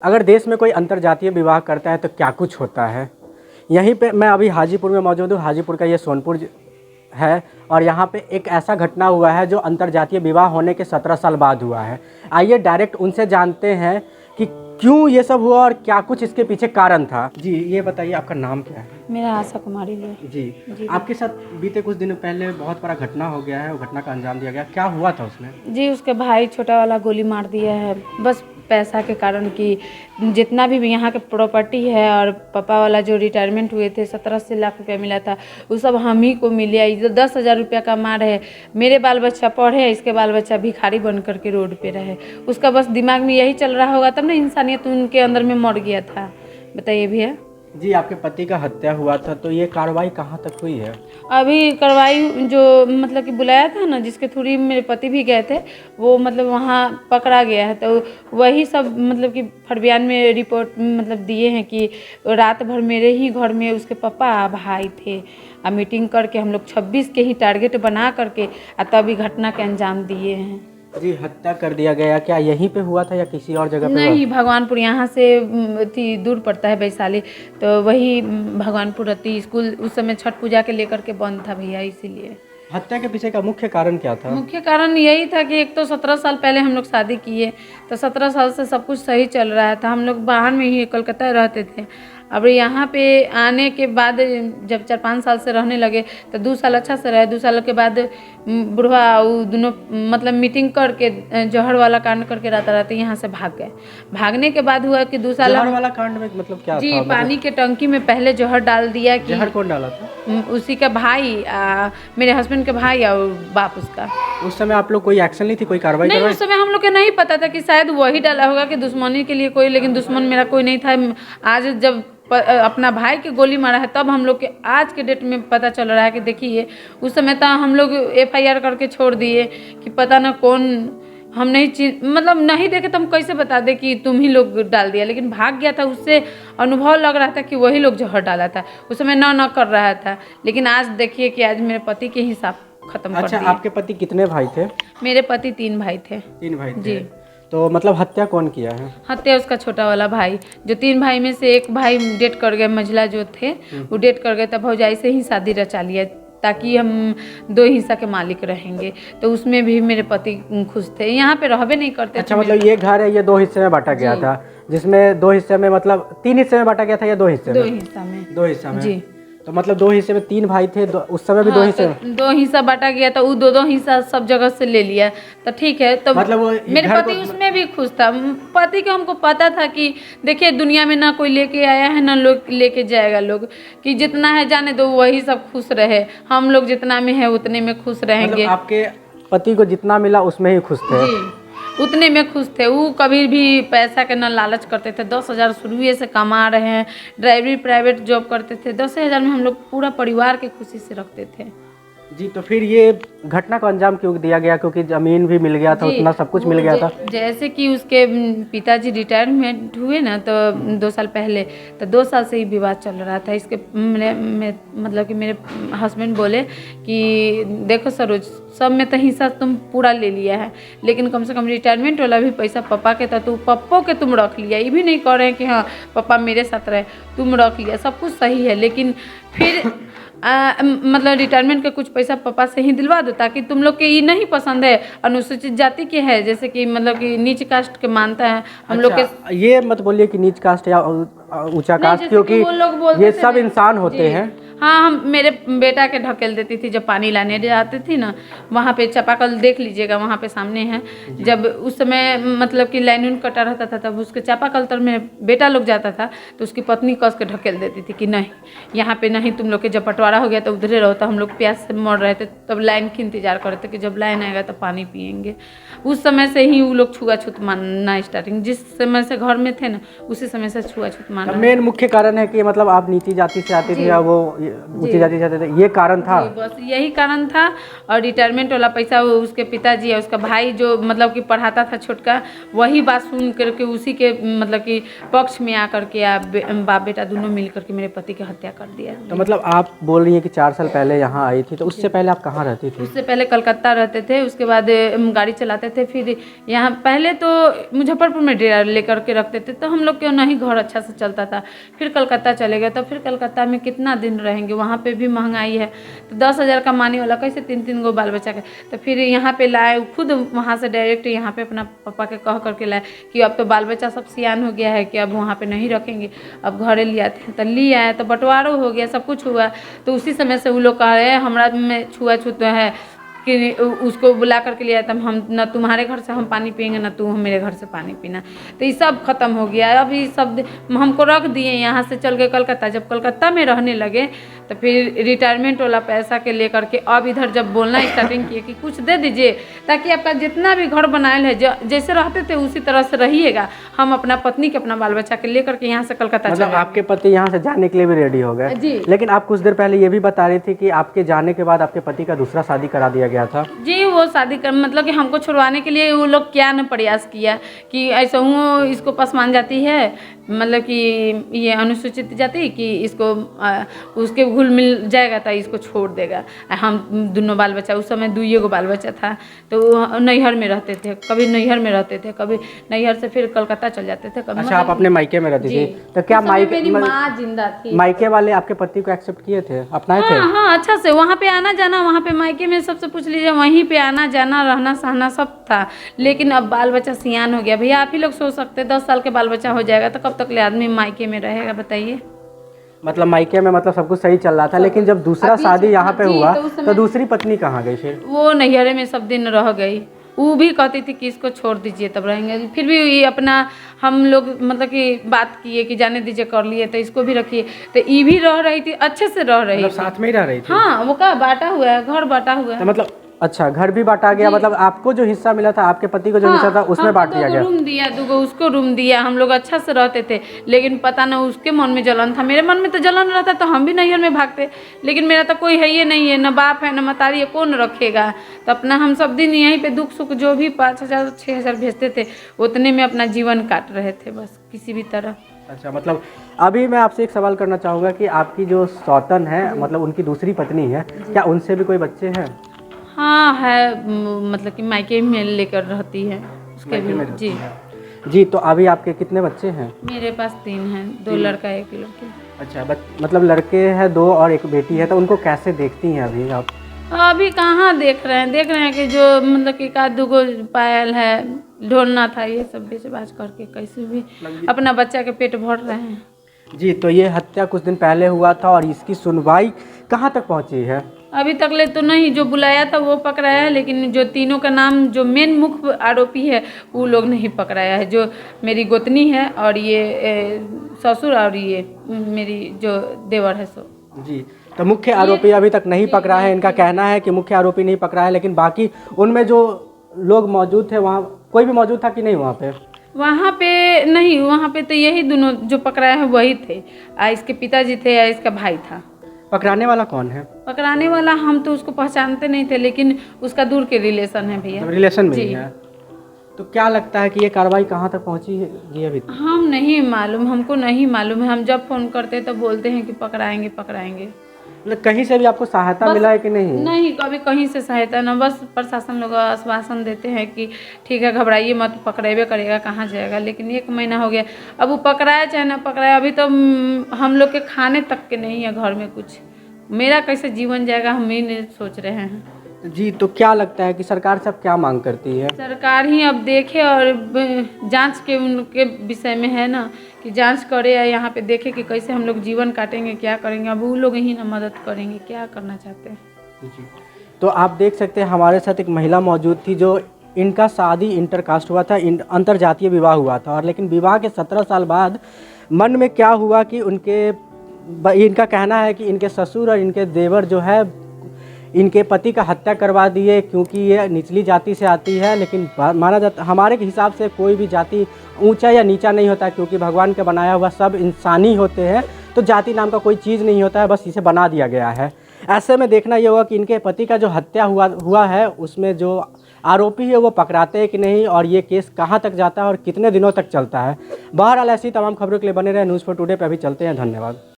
अगर देश में कोई अंतर्जातीय विवाह करता है तो क्या कुछ होता है। यहीं पे मैं अभी हाजीपुर में मौजूद हूँ। हाजीपुर का ये सोनपुर है और यहाँ पे एक ऐसा घटना हुआ है जो अंतर्जातीय विवाह होने के 17 साल बाद हुआ है। आइए डायरेक्ट उनसे जानते हैं कि क्यों ये सब हुआ और क्या कुछ इसके पीछे कारण था। जी ये बताइए, आपका नाम क्या है? मेरा आशा कुमारी है। जी आपके साथ बीते कुछ दिन पहले बहुत बड़ा घटना हो गया है, वो घटना का अंजाम दिया गया, क्या हुआ था उसमें? जी उसके भाई छोटा वाला गोली मार दिया है, बस पैसा के कारण कि जितना भी यहाँ के प्रॉपर्टी है और पापा वाला जो रिटायरमेंट हुए थे 17 लाख रुपया मिला था वो सब हम ही को मिल गया। ये 10,000 रुपया का मार है। मेरे बाल बच्चा पढ़े, इसके बाल बच्चा भिखारी बन करके रोड पे रहे। उसका बस दिमाग में यही चल रहा होगा, तब ना इंसानियत उनके अंदर में मर गया था। बताइए भैया। जी आपके पति का हत्या हुआ था तो ये कार्रवाई कहाँ तक हुई है? अभी कार्रवाई जो मतलब कि बुलाया था ना, जिसके थ्रू मेरे पति भी गए थे, वो मतलब वहाँ पकड़ा गया है। तो वही सब मतलब कि फरबियान में रिपोर्ट मतलब दिए हैं कि रात भर मेरे ही घर में उसके पापा भाई थे। मीटिंग करके हम लोग 26 के ही टारगेट बना करके तभी घटना के अंजाम दिए हैं। जी हत्या कर दिया गया, क्या यहीं पे हुआ था या किसी और जगह पे? नहीं, भगवानपुर यहाँ से थी दूर पड़ता है वैशाली, तो वही भगवानपुर रहती स्कूल उस समय छठ पूजा के लेकर के बंद था भैया, इसीलिए। हत्या के पीछे का मुख्य कारण क्या था? मुख्य कारण यही था कि एक तो 17 साल पहले हम लोग शादी किए, तो 17 साल से सब कुछ सही चल रहा था। हम लोग बाहर में ही कलकत्ता रहते थे। अब यहाँ पे आने के बाद जब 4-5 साल से रहने लगे तो 2 साल अच्छा से रहे। 2 साल के बाद बुढ़वा वो दोनों मतलब मीटिंग करके जहर वाला कांड करके रहते यहाँ से भाग गए। भागने के बाद हुआ कि 2 साल जहर वाला कांड में मतलब क्या जी था? पानी के टंकी में पहले जहर डाल दिया कि जहर कौन डाला था? उसी का भाई मेरे हस्बैंड के भाई और बाप उसका। उस समय आप लोग कोई एक्शन नहीं थी, कोई कार्रवाई नहीं, करवाई? उस समय हम लोग को नहीं पता था कि शायद वही डाला होगा कि दुश्मनी के लिए कोई, लेकिन दुश्मन मेरा कोई नहीं था। आज जब अपना भाई की गोली मारा है तब हम लोग के आज के डेट में पता चल रहा है कि देखिए उस समय तो हम लोग FIR करके छोड़ दिए कि पता ना कौन, हम नहीं मतलब नहीं देखे तो हम कैसे बता दे कि तुम ही लोग डाल दिया, लेकिन भाग गया था। उससे अनुभव लग रहा था कि वही लोग जहर डाला था। उस समय ना कर रहा था, लेकिन आज देखिए कि आज मेरे पति के हिसाब खत्म कर दिया। अच्छा, आपके पति कितने भाई थे? मेरे पति 3 भाई थे। 3 भाई थे। जी। तो मतलब हत्या कौन किया है? हत्या उसका छोटा वाला भाई, जो 3 भाई में से एक भाई डेट कर गए। मंझला जो थे वो डेट कर गए, तब भौजाई से ही शादी रचा लिया ताकि हम 2 हिस्सा के मालिक रहेंगे। तो उसमें भी मेरे पति खुश थे, यहाँ पे रहबे नहीं करते। अच्छा, मतलब ये घर है, ये 2 हिस्से में बांटा गया था, जिसमें 2 हिस्से में मतलब 3 हिस्से में बांटा गया था या 2 हिस्से में? 2 हिस्सा में। 2 हिस्सा में जी। तो मतलब 2 हिस्से में 3 भाई थे, उस समय भी 2 हिस्से में? 2 हिस्सा बांटा गया था, वो 2 हिस्सा सब जगह से ले लिया। तो ठीक है, तो मतलब मेरे पति उसमें भी खुश था। पति को हमको पता था कि देखिए दुनिया में ना कोई लेके आया है ना लोग लेके जाएगा। लोग कि जितना है जाने दो, वही सब खुश रहे। हम लोग जितना में है उतने में खुश रहेंगे। मतलब आपके पति को जितना मिला उसमें ही खुश थे? जी, उतने में खुश थे। वो कभी भी पैसा के न लालच करते थे। 10,000 शुरू से कमा रहे हैं, ड्राइवरी प्राइवेट जॉब करते थे। 10,000 में हम लोग पूरा परिवार के खुशी से रखते थे। जी, तो फिर ये घटना को अंजाम क्यों दिया गया? क्योंकि जमीन भी मिल गया था, उतना सब कुछ मिल गया था। जैसे कि उसके पिताजी रिटायरमेंट हुए ना, तो 2 साल पहले, तो 2 साल से ही विवाद चल रहा था। इसके मतलब कि मेरे हस्बैंड बोले कि देखो सरोज, सब में तो हिस्सा तुम पूरा ले लिया है, लेकिन कम से कम रिटायरमेंट वाला भी पैसा पापा के था, तो पप्पो के तुम रख लिया। ये भी नहीं कह रहे हैं कि हाँ पापा मेरे साथ रहे, तुम रख लिया, सब कुछ सही है। लेकिन फिर मतलब रिटायरमेंट का कुछ पैसा पापा से ही दिलवा दो, ताकि तुम लोग के ये नहीं पसंद है अनुसूचित जाति के है, जैसे कि मतलब कि नीच कास्ट के मानता है हम लोग के। ये मत बोलिए कि नीच कास्ट या ऊंचा कास्ट, क्योंकि ये सब इंसान होते हैं। हाँ, हम मेरे बेटा के ढकेल देती थी जब पानी लाने जाती थी ना, वहाँ पे चापाकल देख लीजिएगा, वहाँ पे सामने है। जब उस समय मतलब कि लाइन कटा रहता था, तब उसके चापाकल तर में बेटा लोग जाता था, तो उसकी पत्नी कस के ढकेल देती थी कि नहीं यहाँ पे नहीं, तुम लोग के जब बंटवारा हो गया तो उधरे रहो। तो हम लोग प्यास से मर रहे थे, तब लाइन की इंतजार कर रहे थे कि जब लाइन आएगा तो पानी पियेंगे। उस समय से ही वो लोग छुआछूत मानना स्टार्टिंग, जिस समय से घर में थे ना उसी समय से छुआछूत मानना। मेन मुख्य कारण है कि मतलब आप नीची जाति से आती थी, वो ऊंची जाति चाहते थे, ये कारण था? जी, बस यही कारण था। और रिटायरमेंट वाला पैसा वो उसके पिताजी या उसका भाई जो मतलब कि पढ़ाता था छोटका, वही बात सुन करके उसी के मतलब कि पक्ष में आकर के बाप बेटा दोनों मिल करके मेरे पति की हत्या कर दिया। तो मतलब आप बोल रही हैं कि 4 साल पहले यहाँ आई थी, तो उससे पहले आप कहाँ रहती थी? उससे पहले कलकत्ता रहते थे, उसके बाद गाड़ी चलाते थे, फिर यहाँ पहले तो मुजफ्फरपुर में डेरा लेकर के रखते थे, तो हम लोग के नहीं घर अच्छा से चलता था। फिर कलकत्ता चले गए, तो फिर कलकत्ता में कितना दिन रहेंगे, वहाँ पे भी महंगाई है, तो 10,000 कमाने वाला कैसे 3-3 गो बाल बच्चा के। तो फिर यहाँ पे लाए, खुद वहाँ से डायरेक्ट यहाँ पे अपना पापा के कह करके लाए कि अब तो बाल बच्चा सब सियान हो गया है कि अब वहाँ पे नहीं रखेंगे, अब घरे ले आते हैं। तो ले आए, तो बंटवारा हो गया, सब कुछ हुआ। तो उसी समय से वो लोग कह रहे हैं हमरा में छुआछूत है कि उसको बुला करके लिया था, हम न तुम्हारे घर से हम पानी पियेंगे न तुम मेरे घर से पानी पीना। तो ये सब खत्म हो गया। अब ये सब हमको रख दिए, यहाँ से चल गए कलकत्ता। जब कलकत्ता में रहने लगे तो फिर रिटायरमेंट वाला पैसा के लेकर के अब इधर जब बोलना स्टार्टिंग किए कि कुछ दे दीजिए ताकि आपका जितना भी घर बनाए है जैसे रहते थे उसी तरह से रहिएगा, हम अपना पत्नी के अपना बाल बच्चा के लेकर के यहाँ से कलकत्ता मतलब आपके पति यहाँ से जाने के लिए भी रेडी हो गए? जी। लेकिन आप कुछ देर पहले ये भी बता रही थी कि आपके जाने के बाद आपके पति का दूसरा शादी करा दिया गया था। जी, वो शादी कर मतलब कि हमको छुड़वाने के लिए वो लोग क्या न प्रयास किया कि ऐसा हूँ इसको पसमान जाती है, मतलब कि ये अनुसूचित जाति कि इसको उसके घुल मिल जाएगा तो इसको छोड़ देगा। हम दोनों बाल बच्चा, उस समय 2 गो बाल बच्चा था, तो नैहर में रहते थे, कभी नैहर में रहते थे, कभी नैहर से फिर कलकत्ता चल जाते थे। अच्छा, आप अपने मायके में रहती थी? तो क्या मेरी माँ जिंदा थी? मायके वाले आपके पति को एक्सेप्ट किए थे, अपनाए थे? हाँ, अच्छा से वहाँ पे आना जाना, वहाँ पे मायके में सबसे पूछ लीजिए, वहीं पे आना जाना रहना सहना सब था। लेकिन अब बाल बच्चा सियान हो गया। भैया आप ही लोग सोच सकते हैं 10 साल के बाल बच्चा हो जाएगा तो कब तक ले आदमी मायके में रहेगा बताइए? मतलब मायके में मतलब सब कुछ सही चल रहा था, लेकिन जब दूसरा शादी यहाँ पे हुआ तो दूसरी पत्नी कहाँ गई फिर? वो नैहरे में सब दिन रह गई। वो भी कहती थी कि इसको छोड़ दीजिए तब रहेंगे। फिर भी ये अपना हम लोग मतलब कि बात किए कि जाने दीजिए, कर लिए तो इसको भी रखिए। तो ये भी रह रही थी, अच्छे से रह रही थी, साथ में ही रह रही थी। हाँ, वो का बांटा हुआ है, घर बांटा हुआ है। तो मतलब अच्छा, घर भी बांटा गया? मतलब आपको जो हिस्सा मिला था, आपके पति को जो हिस्सा था उसमें बांट दिया गया? रूम दिया, 2 उसको रूम दिया, हम लोग अच्छा से रहते थे। लेकिन पता ना उसके मन में जलन था, मेरे मन में तो जलन रहता तो हम भी नैहर में भागते। लेकिन मेरा तो कोई है ही नहीं है, न बाप है न मतारी है, कौन रखेगा। तो अपना हम सब दिन यहीं पे दुख सुख जो भी 5,000 6,000 भेजते थे उतने में अपना जीवन काट रहे थे बस किसी भी तरह। अच्छा, मतलब अभी मैं आपसे एक सवाल करना चाहूँगा कि आपकी जो सौतन है, मतलब उनकी दूसरी पत्नी है, क्या उनसे भी कोई बच्चे हैं? हाँ है, मतलब कि मायके में लेकर रहती है उसके भी। जी जी। तो अभी आपके कितने बच्चे हैं? मेरे पास 3 हैं, 2 लड़का 1 लड़की। अच्छा, मतलब लड़के हैं 2 और 1 बेटी है, तो उनको कैसे देखती हैं अभी आप? अभी कहाँ देख रहे हैं कि जो मतलब कि 1-2 गो पायल है, ढोलना था, ये सब बेच बाच करके कैसे भी अपना बच्चा के पेट भर रहे हैं। जी। तो ये हत्या कुछ दिन पहले हुआ था और इसकी सुनवाई कहाँ तक पहुँची है? अभी तक ले तो नहीं, जो बुलाया था वो पकड़ाया है, लेकिन जो तीनों का नाम जो मेन मुख्य आरोपी है वो लोग नहीं पकड़ाया है। जो मेरी गोतनी है और ये ससुर और ये मेरी जो देवर है सो। जी। तो मुख्य आरोपी अभी तक नहीं पकड़ा है। इनका कहना है कि मुख्य आरोपी नहीं पकड़ा है, लेकिन बाकी उनमें जो लोग मौजूद थे वहाँ कोई भी मौजूद था कि नहीं वहाँ पे? वहाँ पे नहीं, वहाँ पे तो यही दोनों जो पकड़ाए हैं वही थे। इसके पिताजी थे या इसका भाई था। पकड़ाने वाला कौन है? पकड़ाने वाला हम तो उसको पहचानते नहीं थे, लेकिन उसका दूर के रिलेशन है भैया। रिलेशन में ही है। तो क्या लगता है कि ये कार्रवाई कहाँ तक पहुँची है अभी? हम नहीं मालूम, हमको नहीं मालूम है। हम जब फ़ोन करते हैं तो बोलते हैं कि पकड़ाएंगे पकड़ाएंगे। मतलब कहीं से भी आपको सहायता मिला है कि नहीं? नहीं, कभी कहीं से सहायता ना, बस प्रशासन लोग आश्वासन देते हैं कि ठीक है घबराइए मत, पकड़ेबे करेगा, कहाँ जाएगा। लेकिन 1 महीना हो गया, अब वो पकड़ाया चाहे ना पकड़ाया, अभी तो हम लोग के खाने तक के नहीं है घर में कुछ। मेरा कैसे जीवन जाएगा हम ही नहीं सोच रहे हैं। जी। तो क्या लगता है कि सरकार से अब क्या मांग करती है? सरकार ही अब देखे और जांच के उनके विषय में है ना कि जांच करे या यहाँ पे देखे कि कैसे हम लोग जीवन काटेंगे, क्या करेंगे। अब वो लोग ही ना मदद करेंगे, क्या करना चाहते हैं। जी। तो आप देख सकते हैं हमारे साथ एक महिला मौजूद थी जो इनका शादी इंटरकास्ट हुआ था, अंतर जातीय विवाह हुआ था। और लेकिन विवाह के 17 साल बाद मन में क्या हुआ कि इनका कहना है कि इनके ससुर और इनके देवर जो है इनके पति का हत्या करवा दिए, क्योंकि ये निचली जाति से आती है। लेकिन माना जाता हमारे हिसाब से कोई भी जाति ऊंचा या नीचा नहीं होता, क्योंकि भगवान का बनाया हुआ सब इंसानी होते हैं। तो जाति नाम का कोई चीज़ नहीं होता है, बस इसे बना दिया गया है। ऐसे में देखना ये होगा कि इनके पति का जो हत्या हुआ है उसमें जो आरोपी है वो पकड़ाते हैं कि नहीं, और ये केस कहाँ तक जाता है और कितने दिनों तक चलता है। बहरहाल ऐसी तमाम खबरों के लिए बने रहे न्यूज़4 टुडे पे। अभी चलते हैं, धन्यवाद।